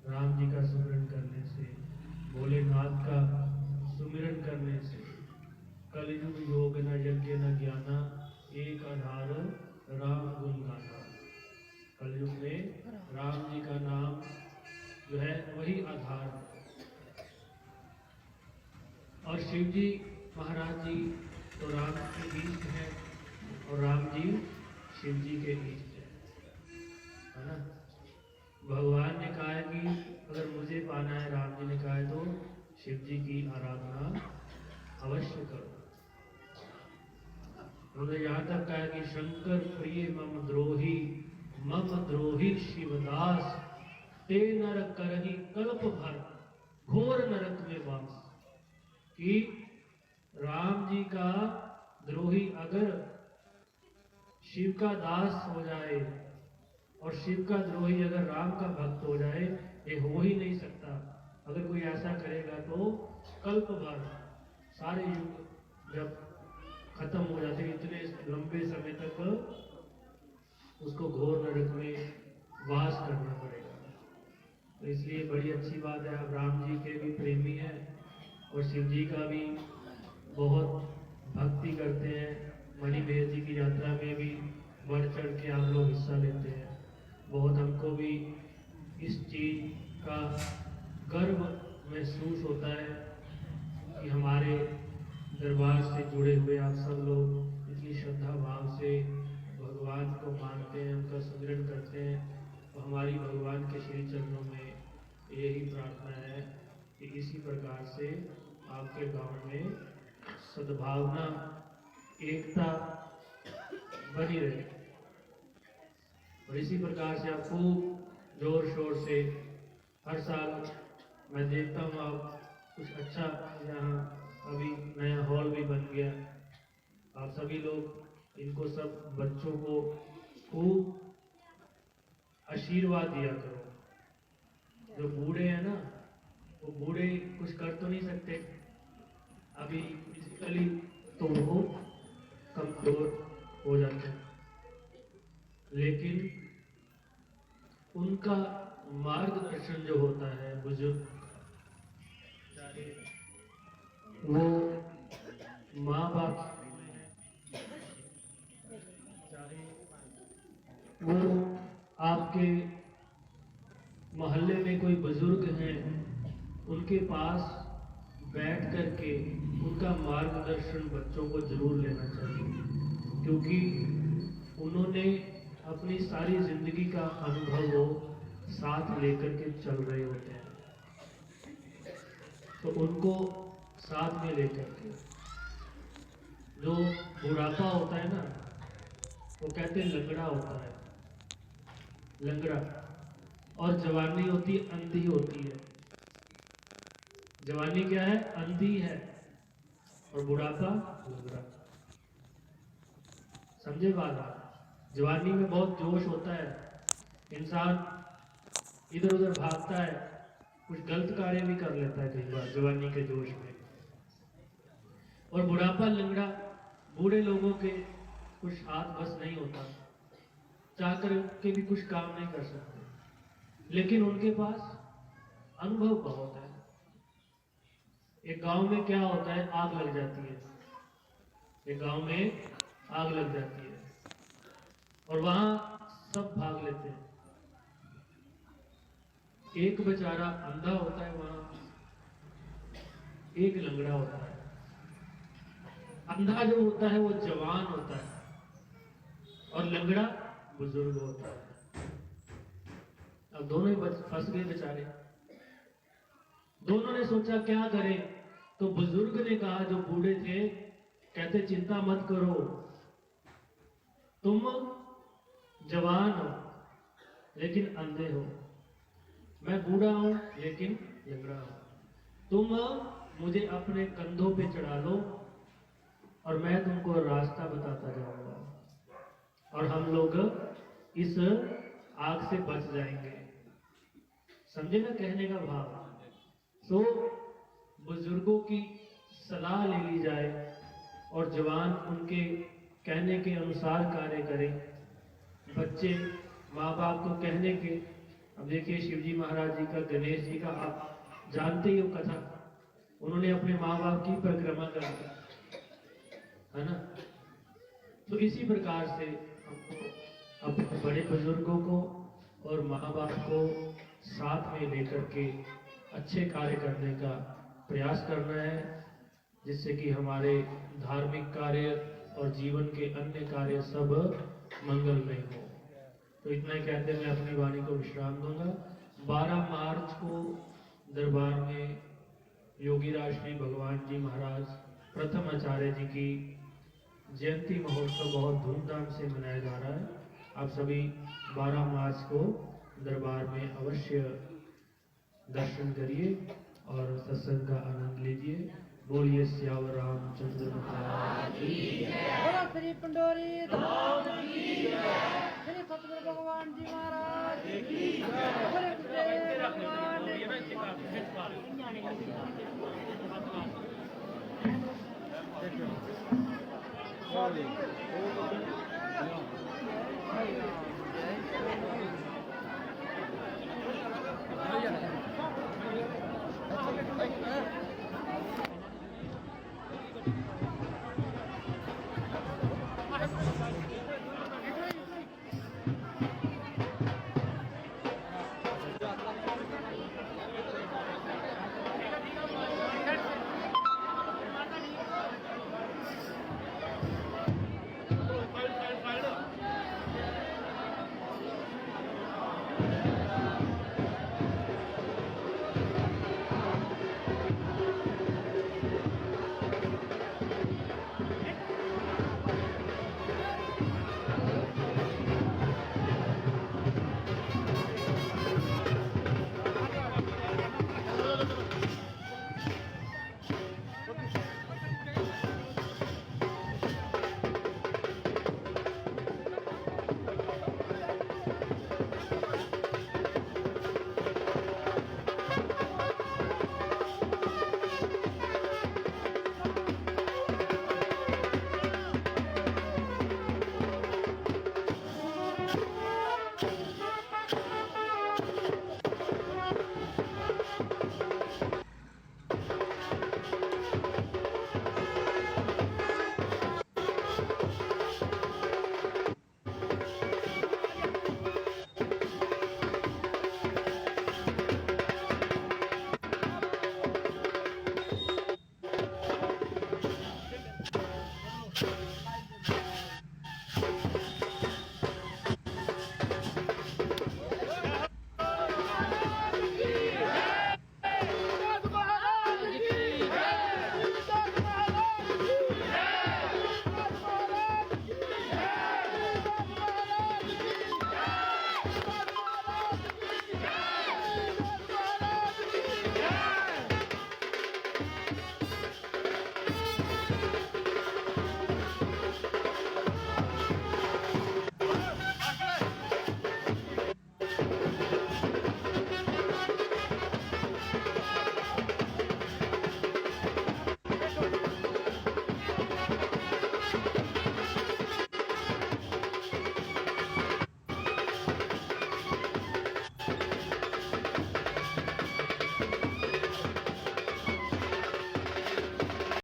राम जी का सुमिरन करने से, भोलेनाथ का सुमिरन करने से, कलयुग योग न यज्ञ न ज्ञाना, एक आधार राम गुण गाना। कलयुग में राम जी का नाम जो है वही आधार है। और शिव जी महाराज जी तो राम के इष्ट हैं और राम जी शिव जी के इष्ट हैं, है ना। भगवान ने कहा है कि अगर मुझे पाना है, राम जी ने कहा है, तो शिव जी की आराधना अवश्य करो। उन्होंने यहाँ तक कहा कि शंकर प्रिय मम द्रोही शिवदास, ते नर करही कल्प भर, घोर नरक में वास। कि राम जी का द्रोही अगर शिव का दास हो जाए और शिव का द्रोही अगर राम का भक्त हो जाए, ये हो ही नहीं सकता। अगर कोई ऐसा करेगा तो कल्प भर, सारे युग जब खत्म हो जाते, इतने लंबे समय तक उसको घोर नरक में वास करना पड़ेगा। तो इसलिए बड़ी अच्छी बात है, आप राम जी के भी प्रेमी हैं और शिव जी का भी बहुत भक्ति करते हैं। मणिमहेश जी की यात्रा में भी बढ़ चढ़ के आप लोग हिस्सा लेते हैं। बहुत हमको भी इस चीज का गर्व महसूस होता है कि हमारे दरबार से जुड़े हुए आप सब लोग इतनी श्रद्धा भाव से भगवान को मानते हैं, उनका सुमिरन करते हैं। तो हमारी भगवान के श्री चरणों में यही प्रार्थना है कि इसी प्रकार से आपके गांव में सद्भावना, एकता बनी रहे और इसी प्रकार से आप खूब जोर शोर से हर साल, मैं देखता हूँ आप कुछ अच्छा, यहाँ अभी नया हॉल भी बन गया, आप सभी लोग इनको सब बच्चों को खूब आशीर्वाद दिया करो। जो बूढ़े हैं ना, वो बूढ़े कुछ कर तो नहीं सकते अभी फिजिकली, तो वो कमजोर हो जाते हैं, लेकिन उनका मार्गदर्शन जो होता है, बुजुर्ग, चाहे वो माँ बाप, चाहे वो आपके मोहल्ले में कोई बुजुर्ग हैं, उनके पास बैठ करके उनका मार्गदर्शन बच्चों को जरूर लेना चाहिए, क्योंकि उन्होंने अपनी सारी जिंदगी का अनुभव वो साथ लेकर के चल रहे होते हैं। तो उनको साथ में लेकर के, जो बुढ़ापा होता है ना, वो कहते हैं लंगड़ा होता है, लंगड़ा, और जवानी होती है अंधी होती है। जवानी क्या है? अंधी है, और बुढ़ापा लंगड़ा। समझे बात आप? जवानी में बहुत जोश होता है, इंसान इधर उधर भागता है, कुछ गलत कार्य भी कर लेता है कई बार जवानी के जोश में। और बुढ़ापा लंगड़ा, बूढ़े लोगों के कुछ हाथ बस नहीं होता, चाह कर के भी कुछ काम नहीं कर सकते, लेकिन उनके पास अनुभव बहुत है। एक गांव में क्या होता है? आग लग जाती है, एक गांव में आग लग जाती है और वहां सब भाग लेते हैं। एक बेचारा अंधा होता है वहां, एक लंगड़ा होता है। अंधा जो होता है वो जवान होता है और लंगड़ा बुजुर्ग होता है। अब दोनों ही फंस गए बेचारे। दोनों ने सोचा क्या करें, तो बुजुर्ग ने कहा, जो बूढ़े थे, कहते चिंता मत करो, तुम जवान हो लेकिन अंधे हो, मैं बूढ़ा हूं लेकिन लंगड़ा हूं, तुम मुझे अपने कंधों पे चढ़ा लो और मैं तुमको रास्ता बताता जाऊंगा और हम लोग इस आग से बच जाएंगे। समझे ना कहने का भाव? तो बुजुर्गों की सलाह ले ली जाए और जवान उनके कहने के अनुसार कार्य करें। बच्चे माँ बाप को कहने के अब देखिए शिवजी महाराज जी का, गणेश जी का, आप जानते ही हो कथा, उन्होंने अपने माँ बाप की परिक्रमा कर दी, है ना। तो इसी प्रकार से हमको अपने बड़े बुजुर्गों को और माँ बाप को साथ में लेकर के अच्छे कार्य करने का प्रयास करना है, जिससे कि हमारे धार्मिक कार्य और जीवन के अन्य कार्य सब मंगलमय हो। तो इतना ही कहते मैं अपनी वाणी को विश्राम दूंगा। 12 मार्च को दरबार में योगीराज श्री भगवान जी महाराज प्रथम आचार्य जी की जयंती महोत्सव बहुत धूमधाम से मनाया जा रहा है। आप सभी 12 मार्च को दरबार में अवश्य दर्शन करिए और सत्संग का आनंद लीजिए। बोलिए सियावर रामचंद्र महाराज की जय। श्री पंडोरी धाम की जय। श्री सतगुरु भगवान जी महाराज की जय।